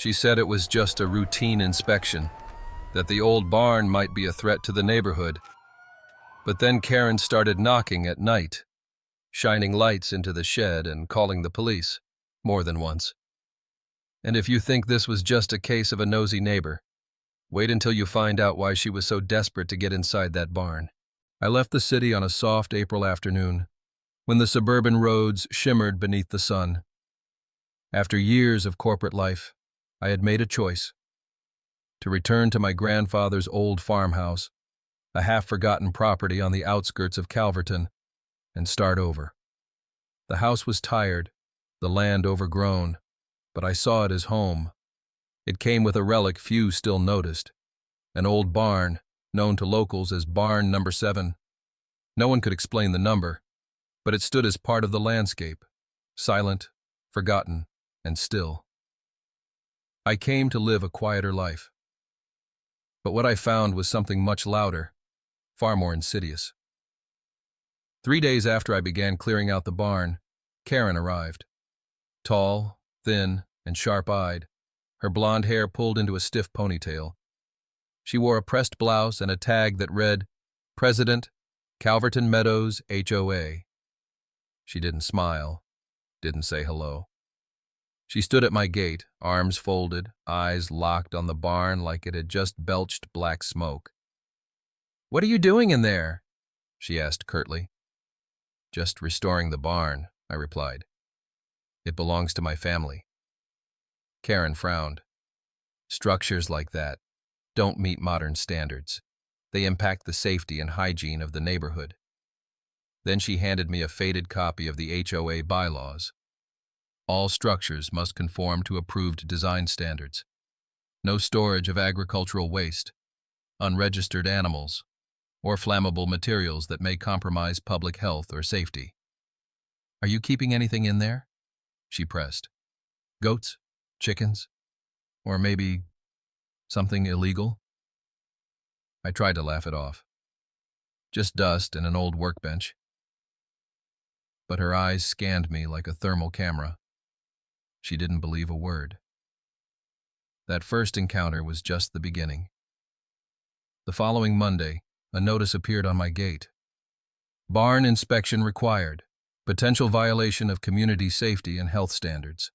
She said it was just a routine inspection, that the old barn might be a threat to the neighborhood. But then Karen started knocking at night, shining lights into the shed and calling the police, more than once. And if you think this was just a case of a nosy neighbor, wait until you find out why she was so desperate to get inside that barn. I left the city on a soft April afternoon, when the suburban roads shimmered beneath the sun. After years of corporate life, I had made a choice: to return to my grandfather's old farmhouse, a half-forgotten property on the outskirts of Calverton, and start over. The house was tired, the land overgrown, but I saw it as home. It came with a relic few still noticed: an old barn, known to locals as Barn Number 7. No one could explain the number, but it stood as part of the landscape, silent, forgotten, and still. I came to live a quieter life. But what I found was something much louder, far more insidious. 3 days after I began clearing out the barn, Karen arrived. Tall, thin, and sharp-eyed, her blonde hair pulled into a stiff ponytail. She wore a pressed blouse and a tag that read, "President, Calverton Meadows, HOA." She didn't smile, didn't say hello. She stood at my gate, arms folded, eyes locked on the barn like it had just belched black smoke. "What are you doing in there?" she asked curtly. "Just restoring the barn," I replied. "It belongs to my family." Karen frowned. "Structures like that don't meet modern standards. They impact the safety and hygiene of the neighborhood." Then she handed me a faded copy of the HOA bylaws. All structures must conform to approved design standards. No storage of agricultural waste, unregistered animals, or flammable materials that may compromise public health or safety. "Are you keeping anything in there?" she pressed. "Goats? Chickens? Or maybe something illegal?" I tried to laugh it off. "Just dust and an old workbench." But her eyes scanned me like a thermal camera. She didn't believe a word. That first encounter was just the beginning. The following Monday, a notice appeared on my gate. "Barn inspection required. Potential violation of community safety and health standards."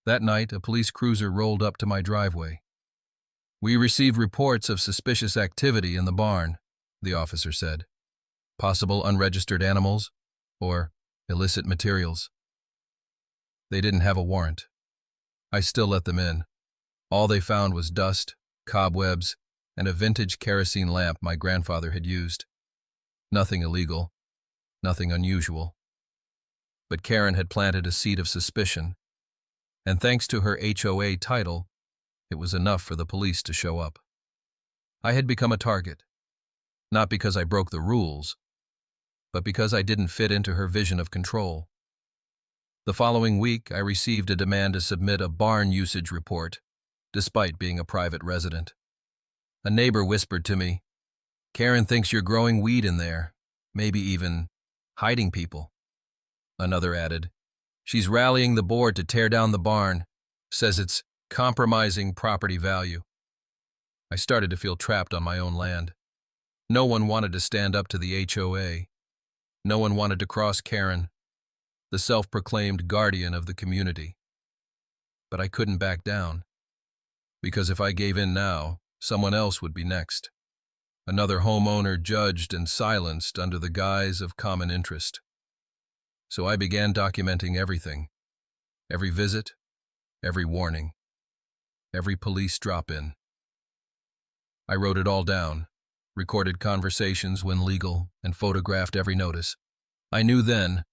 That night, a police cruiser rolled up to my driveway. "We received reports of suspicious activity in the barn," the officer said. "Possible unregistered animals or illicit materials." They didn't have a warrant. I still let them in. All they found was dust, cobwebs, and a vintage kerosene lamp my grandfather had used. Nothing illegal, nothing unusual. But Karen had planted a seed of suspicion, and thanks to her HOA title, it was enough for the police to show up. I had become a target, not because I broke the rules, but because I didn't fit into her vision of control. The following week, I received a demand to submit a barn usage report, despite being a private resident. A neighbor whispered to me, "Karen thinks you're growing weed in there, maybe even hiding people." Another added, "She's rallying the board to tear down the barn, says it's compromising property value." I started to feel trapped on my own land. No one wanted to stand up to the HOA. No one wanted to cross Karen, the self-proclaimed guardian of the community. But I couldn't back down, because if I gave in now, someone else would be next. Another homeowner judged and silenced under the guise of common interest. So I began documenting everything: every visit, every warning, every police drop-in. I wrote it all down, recorded conversations when legal, and photographed every notice. I knew then,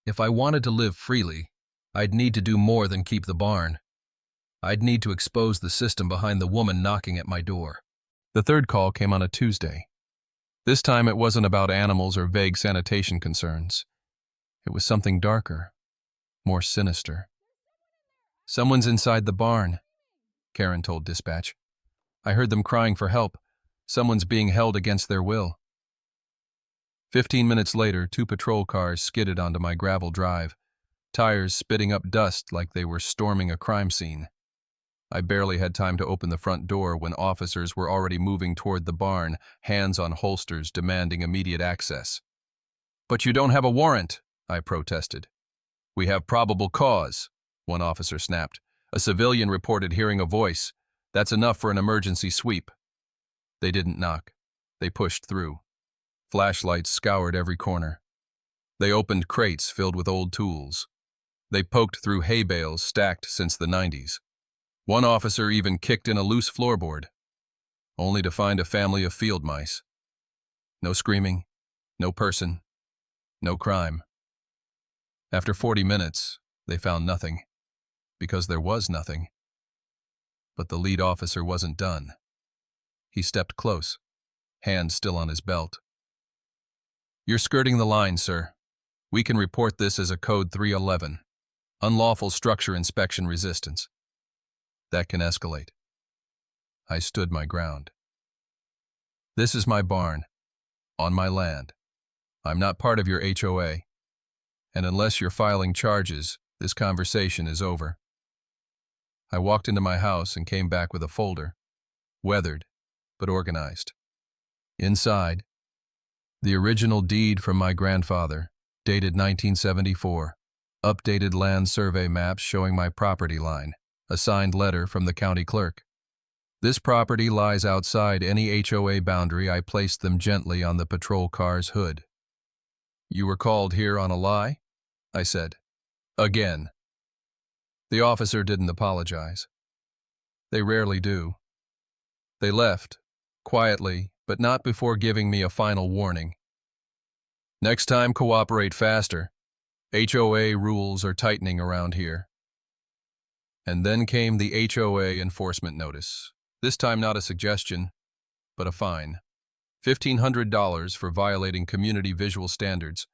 if I wanted to live freely, I'd need to do more than keep the barn. I'd need to expose the system behind the woman knocking at my door. The third call came on a Tuesday. This time it wasn't about animals or vague sanitation concerns. It was something darker, more sinister. "Someone's inside the barn," Karen told dispatch. "I heard them crying for help. Someone's being held against their will." 15 minutes later, 2 patrol cars skidded onto my gravel drive, tires spitting up dust like they were storming a crime scene. I barely had time to open the front door when officers were already moving toward the barn, hands on holsters demanding immediate access. "But you don't have a warrant," I protested. "We have probable cause," one officer snapped. "A civilian reported hearing a voice. That's enough for an emergency sweep." They didn't knock. They pushed through. Flashlights scoured every corner. They opened crates filled with old tools. They poked through hay bales stacked since the 90s. One officer even kicked in a loose floorboard, only to find a family of field mice. No screaming, no person, no crime. After 40 minutes, they found nothing, because there was nothing. But the lead officer wasn't done. He stepped close, hand still on his belt. "You're skirting the line, sir. We can report this as a Code 311, unlawful structure inspection resistance. That can escalate." I stood my ground. "This is my barn, on my land. I'm not part of your HOA, and unless you're filing charges, this conversation is over." I walked into my house and came back with a folder, weathered but organized. Inside, the original deed from my grandfather, dated 1974, updated land survey maps showing my property line, a signed letter from the county clerk. "This property lies outside any HOA boundary. I placed them gently on the patrol car's hood." "You were called here on a lie?" I said. Again. The officer didn't apologize. They rarely do. They left, quietly, but not before giving me a final warning. "Next time, cooperate faster. HOA rules are tightening around here." And then came the HOA enforcement notice. This time not a suggestion, but a fine. $1,500 for violating community visual standards,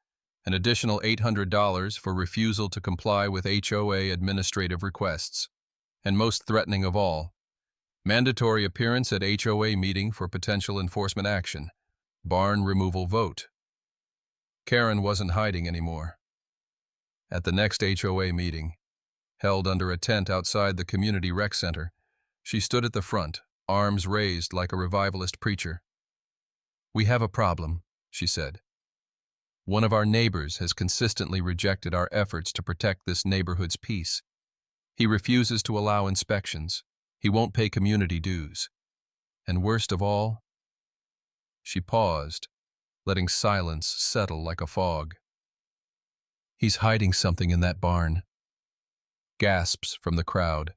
an additional $800 for refusal to comply with HOA administrative requests, and most threatening of all, mandatory appearance at HOA meeting for potential enforcement action, barn removal vote. Karen wasn't hiding anymore. At the next HOA meeting, held under a tent outside the community rec center, she stood at the front, arms raised like a revivalist preacher. "We have a problem," she said. "One of our neighbors has consistently rejected our efforts to protect this neighborhood's peace. He refuses to allow inspections. He won't pay community dues. And worst of all..." She paused, letting silence settle like a fog. "He's hiding something in that barn." Gasps from the crowd,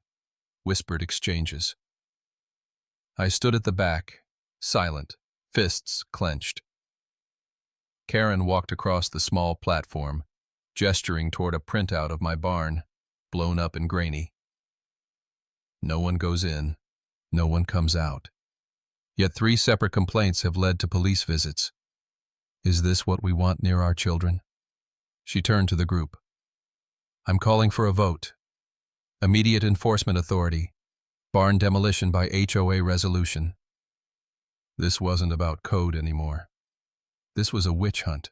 whispered exchanges. I stood at the back, silent, fists clenched. Karen walked across the small platform, gesturing toward a printout of my barn, blown up and grainy. No one goes in, no one comes out. Yet 3 separate complaints have led to police visits. Is this what we want near our children? She turned to the group. "I'm calling for a vote. Immediate enforcement authority. Barn demolition by HOA resolution." This wasn't about code anymore. This was a witch hunt.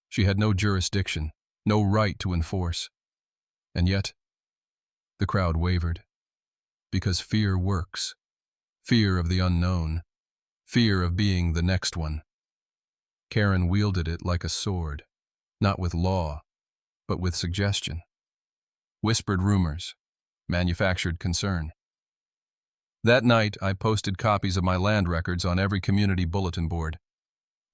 She had no jurisdiction, no right to enforce. And yet, the crowd wavered. Because fear works. Fear of the unknown. Fear of being the next one. Karen wielded it like a sword, not with law, but with suggestion. Whispered rumors, manufactured concern. That night, I posted copies of my land records on every community bulletin board.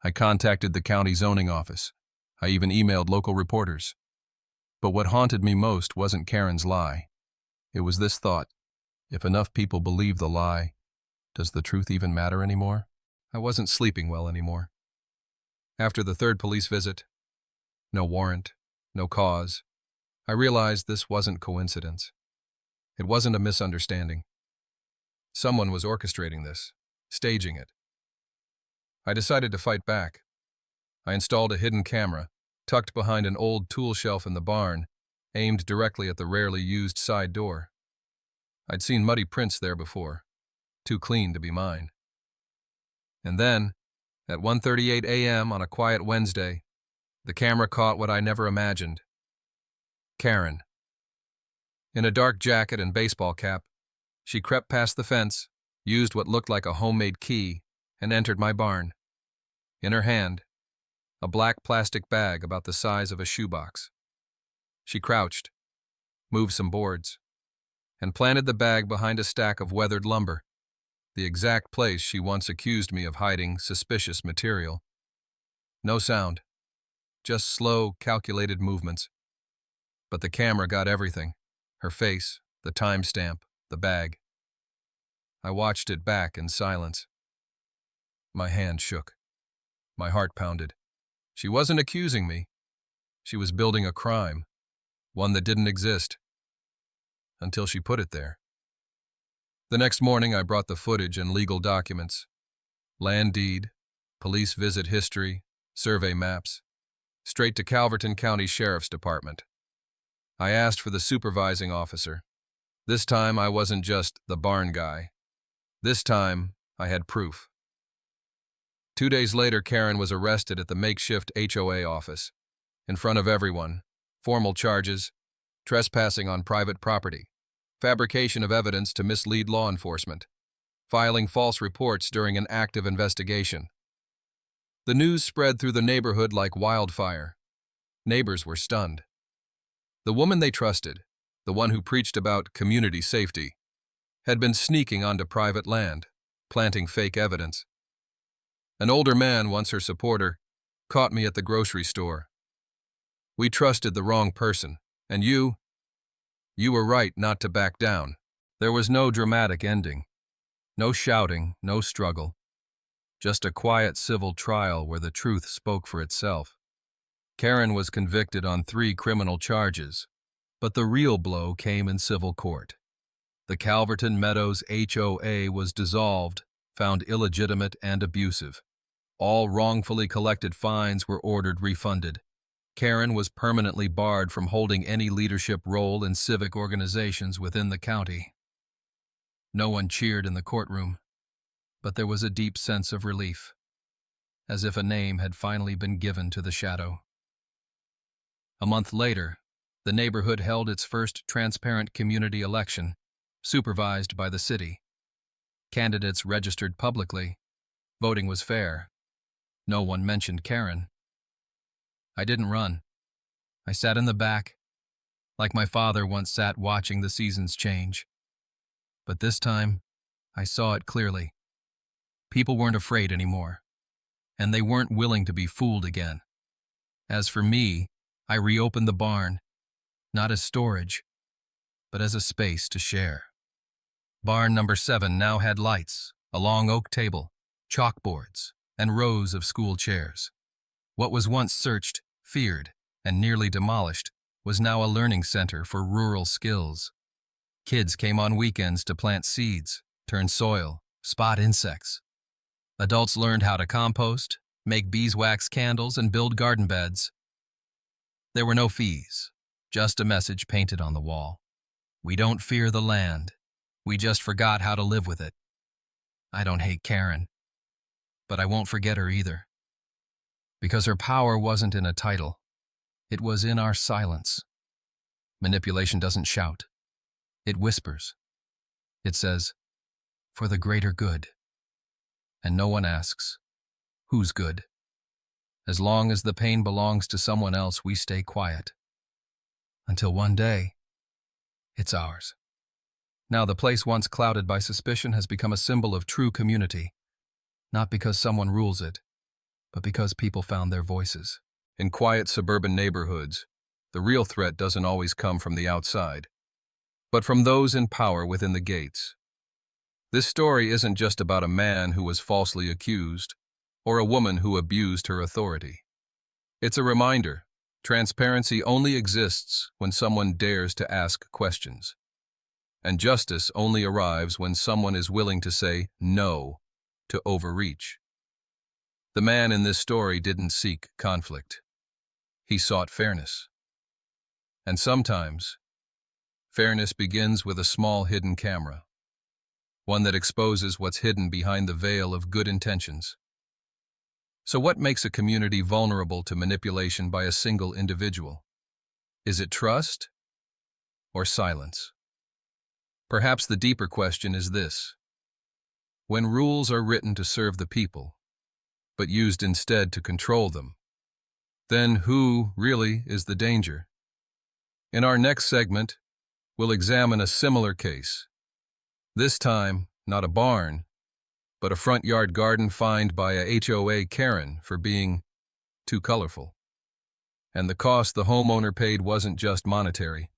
I contacted the county zoning office. I even emailed local reporters. But what haunted me most wasn't Karen's lie. It was this thought: if enough people believe the lie, does the truth even matter anymore? I wasn't sleeping well anymore. After the 3rd police visit, no warrant, no cause, I realized this wasn't coincidence. It wasn't a misunderstanding. Someone was orchestrating this, staging it. I decided to fight back. I installed a hidden camera, tucked behind an old tool shelf in the barn, aimed directly at the rarely used side door. I'd seen muddy prints there before, too clean to be mine. And then, at 1:38 a.m. on a quiet Wednesday, the camera caught what I never imagined. Karen. In a dark jacket and baseball cap, She crept past the fence, used what looked like a homemade key, and entered my barn. In her hand, a black plastic bag about the size of a shoebox. She crouched, moved some boards, and planted the bag behind a stack of weathered lumber, the exact place she once accused me of hiding suspicious material. No sound, just slow, calculated movements. But the camera got everything: her face, the timestamp, the bag. I watched it back in silence. My hand shook. My heart pounded. She wasn't accusing me. She was building a crime, one that didn't exist, until she put it there. The next morning I brought the footage and legal documents: land deed, police visit history, survey maps, straight to Calverton County Sheriff's Department. I asked for the supervising officer. This time I wasn't just the barn guy. This time I had proof. 2 days later, Karen was arrested at the makeshift HOA office. In front of everyone. Formal charges: trespassing on private property, fabrication of evidence to mislead law enforcement, filing false reports during an active investigation. The news spread through the neighborhood like wildfire. Neighbors were stunned. The woman they trusted, the one who preached about community safety, had been sneaking onto private land, planting fake evidence. An older man, once her supporter, caught me at the grocery store. "We trusted the wrong person, and you were right not to back down." There was no dramatic ending, no shouting, no struggle, just a quiet civil trial where the truth spoke for itself. Karen was convicted on 3 criminal charges, but the real blow came in civil court. The Calverton Meadows HOA was dissolved, found illegitimate and abusive. All wrongfully collected fines were ordered refunded. Karen was permanently barred from holding any leadership role in civic organizations within the county. No one cheered in the courtroom, but there was a deep sense of relief, as if a name had finally been given to the shadow. A month later, the neighborhood held its first transparent community election, supervised by the city. Candidates registered publicly. Voting was fair. No one mentioned Karen. I didn't run. I sat in the back, like my father once sat watching the seasons change. But this time, I saw it clearly. People weren't afraid anymore, and they weren't willing to be fooled again. As for me, I reopened the barn, not as storage, but as a space to share. Barn number 7 now had lights, a long oak table, chalkboards, and rows of school chairs. What was once searched, feared, and nearly demolished was now a learning center for rural skills. Kids came on weekends to plant seeds, turn soil, spot insects. Adults learned how to compost, make beeswax candles, and build garden beds. There were no fees, just a message painted on the wall: "We don't fear the land. We just forgot how to live with it." I don't hate Karen, but I won't forget her either. Because her power wasn't in a title. It was in our silence. Manipulation doesn't shout. It whispers. It says, "For the greater good." And no one asks, whose good? As long as the pain belongs to someone else, we stay quiet. Until one day, it's ours. Now the place once clouded by suspicion has become a symbol of true community. Not because someone rules it, but because people found their voices. In quiet suburban neighborhoods, the real threat doesn't always come from the outside, but from those in power within the gates. This story isn't just about a man who was falsely accused, or a woman who abused her authority. It's a reminder: transparency only exists when someone dares to ask questions. And justice only arrives when someone is willing to say no to overreach. The man in this story didn't seek conflict. He sought fairness. And sometimes, fairness begins with a small hidden camera, one that exposes what's hidden behind the veil of good intentions. So what makes a community vulnerable to manipulation by a single individual? Is it trust or silence? Perhaps the deeper question is this: when rules are written to serve the people, but used instead to control them, then who really is the danger? In our next segment, we'll examine a similar case. This time, not a barn, but a front yard garden fined by a HOA Karen for being too colorful. And the cost the homeowner paid wasn't just monetary.